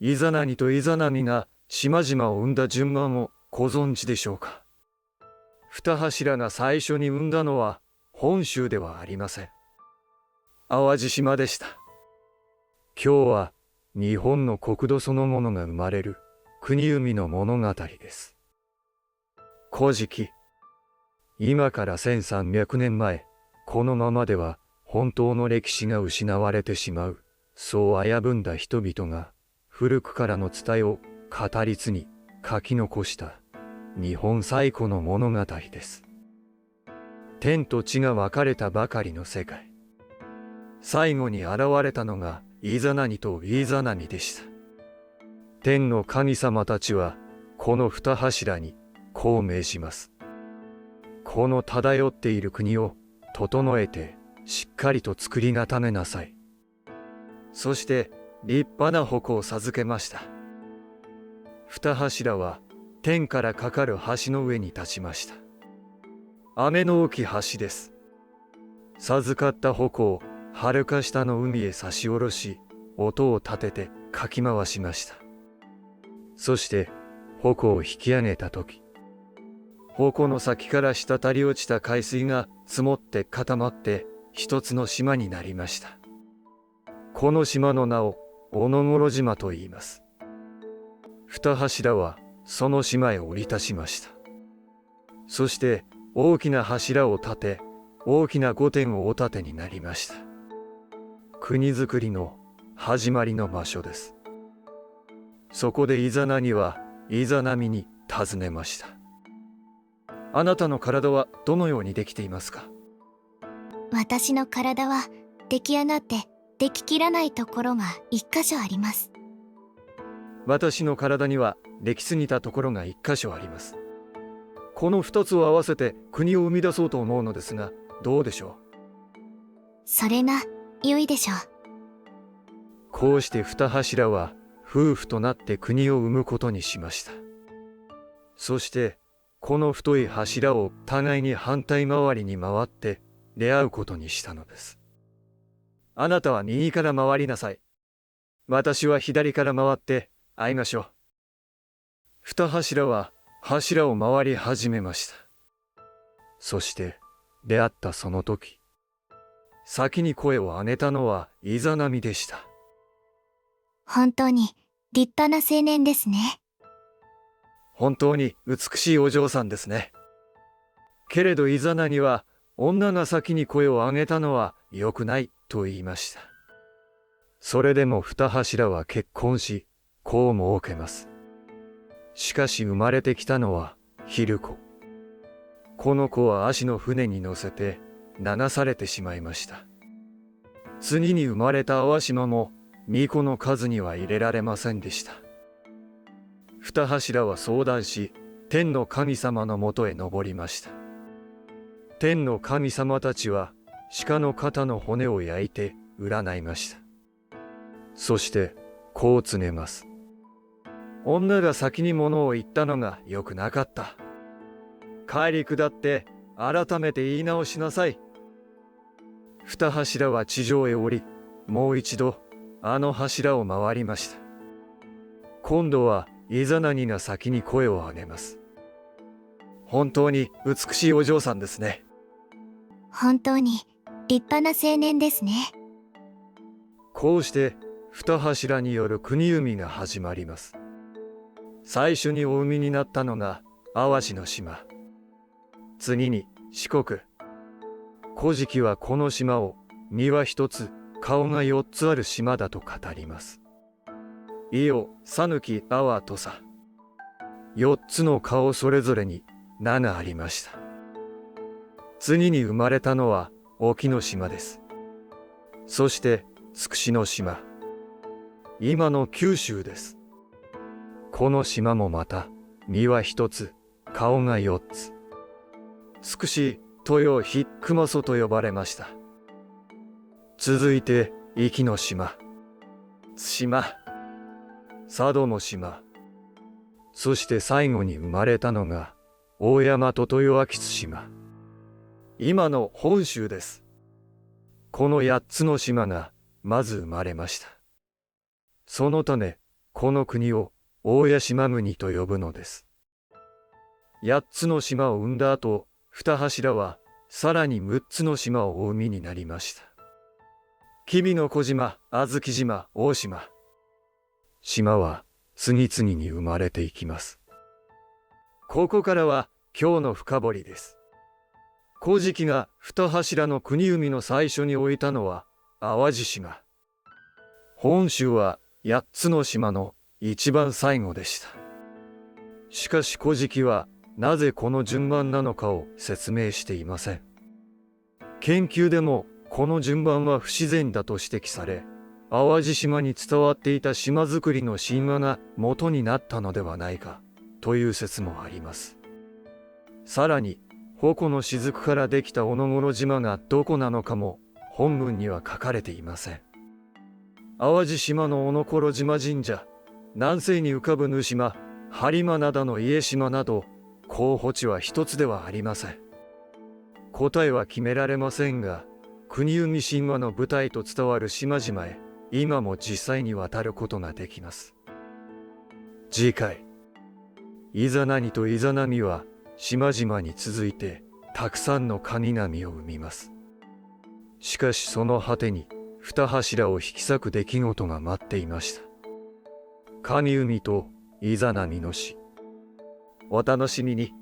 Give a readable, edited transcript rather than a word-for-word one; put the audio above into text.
イザナギとイザナミが島々を生んだ順番をご存知でしょうか。二柱が最初に生んだのは本州ではありません。淡路島でした。今日は日本の国土そのものが生まれる国生みの物語です。古事記。今から1300年前、このままでは本当の歴史が失われてしまう、そう危ぶんだ人々が古くからの伝えを語り継ぎ書き残した日本最古の物語です。天と地が分かれたばかりの世界。最後に現れたのがイザナギとイザナミでした。天の神様たちはこの二柱にこう命じます。この漂っている国を整えてしっかりと作り固めなさい。そして立派な矛を授けました。二柱は天からかかる橋の上に立ちました。雨の大きい橋です。授かった矛をはるか下の海へ差し下ろし、音を立ててかき回しました。そして矛を引き上げたとき、矛の先から滴り落ちた海水が積もって固まって一つの島になりました。この島の名を小野頃島と言います。二柱はその島へ降り立ちました。そして大きな柱を立て、大きな御殿をお建てになりました。国づくりの始まりの場所です。そこでイザナギはイザナミに尋ねました。あなたの体はどのようにできていますか。私の体は出来上がって出来きらないところが一箇所あります。私の体にはできすぎたところが一箇所あります。この二つを合わせて国を生み出そうと思うのですが、どうでしょう。それが良いでしょう。こうして二柱は夫婦となって国を生むことにしました。そしてこの太い柱を互いに反対回りに回って出会うことにしたのです。あなたは右から回りなさい。私は左から回って会いましょう。二柱は柱を回り始めました。そして出会ったその時、先に声を上げたのはイザナミでした。本当に立派な青年ですね。本当に美しいお嬢さんですね。けれどイザナギは女が先に声を上げたのは良くないと言いました。それでも二柱は結婚し、子を設けます。しかし生まれてきたのは昼子。この子は足の船に乗せて流されてしまいました。次に生まれた淡島も巫女の数には入れられませんでした。二柱は相談し、天の神様のもとへ登りました。天の神様たちは鹿の肩の骨を焼いて占いました。そしてこう告げます。女が先に物を言ったのが良くなかった。帰り下って改めて言い直しなさい。二柱は地上へ降り、もう一度あの柱を回りました。今度はイザナギが先に声を上げます。本当に美しいお嬢さんですね。本当に立派な青年ですね。こうして二柱による国生みが始まります。最初にお生みになったのが淡路の島。次に四国。古事記はこの島を身は一つ、顔が四つある島だと語ります。伊予、讃岐、阿波、土佐。四つの顔それぞれに名がありました。次に生まれたのは隠岐の島です。そして筑紫の島。今の九州です。この島もまた身は一つ、顔が四つ。筑紫、豊肥、熊曽と呼ばれました。続いて壱岐の島、対馬、佐渡の島。そして最後に生まれたのが大大和豊明津島。今の本州です。この8つの島がまず生まれました。そのためこの国を大屋島国と呼ぶのです。8つの島を生んだ後、2柱はさらに6つの島をお生みになりました。吉備の小島、小豆島、大島。島は次々に生まれていきます。ここからは今日の深掘りです。古事記が2柱の国海の最初に置いたのは淡路島。本州は8つの島の一番最後でした。しかし古事記はなぜこの順番なのかを説明していません。研究でもこの順番は不自然だと指摘され、淡路島に伝わっていた島づくりの神話が元になったのではないかという説もあります。さらに矛の雫からできた小野頃島がどこなのかも本文には書かれていません。淡路島の小野頃島神社、南西に浮かぶ沼島、播磨灘の家島など候補地は一つではありません。答えは決められませんが、国海神話の舞台と伝わる島々へ今も実際に渡ることができます。次回、イザナニとイザナミは島々に続いてたくさんの神々を生みます。しかしその果てに2柱を引き裂く出来事が待っていました。神海とイザナミの死。お楽しみに。